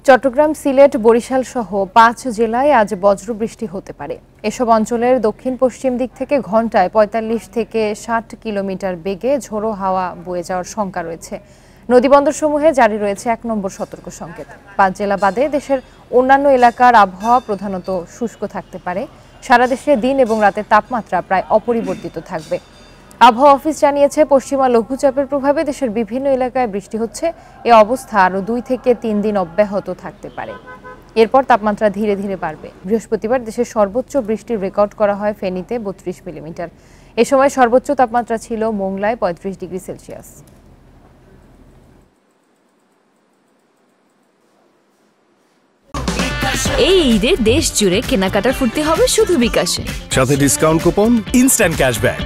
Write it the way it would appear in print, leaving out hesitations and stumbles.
চট্টগ্রাম, সিলেট, বরিশাল সহ ৫ জেলায় আজ বজ্রবৃষ্টি হতে পারে। এসব অঞ্চলের দক্ষিণ-পশ্চিম দিক থেকে ঘন্টায় ৪৫ থেকে ৬০ কিলোমিটার বেগে ঝোড়ো হাওয়া বয়ে যাওয়ার শঙ্কা রয়েছে। নদীবন্দরসমূহে জারি রয়েছে ১ নম্বর সতর্ক সংকেত। ৫ জেলা বাদে দেশের অন্যান্য এলাকার আবহাওয়া প্রধানত শুষ্ক থাকতে পারে। সারা দেশে দিন এবং রাতের তাপমাত্রা প্রায় অপরিবর্তিত থাকবে। আবহাওয়া অফিস জানিয়েছে, পশ্চিমা লঘুচাপের প্রভাবে দেশের বিভিন্ন এলাকায় বৃষ্টি হচ্ছে। এ অবস্থা আরও ২ থেকে ৩ দিন অব্যাহত থাকতে পারে। এরপর তাপমাত্রা ধীরে ধীরে বাড়বে। বৃহস্পতিবার দেশের সর্বোচ্চ বৃষ্টির রেকর্ড করা হয় ফেনীতে ৩২ মিলিমিটার। এ সময় সর্বোচ্চ তাপমাত্রা ছিল মোংলায় ৩৫ ডিগ্রি সেলসিয়াস। এই ঈদে দেশ জুড়ে কেনাকাটার ফুর্তি হবে শুধু বিকাশে, সাথে ডিসকাউন্ট কুপন, ইনস্ট্যান্ট ক্যাশব্যাক।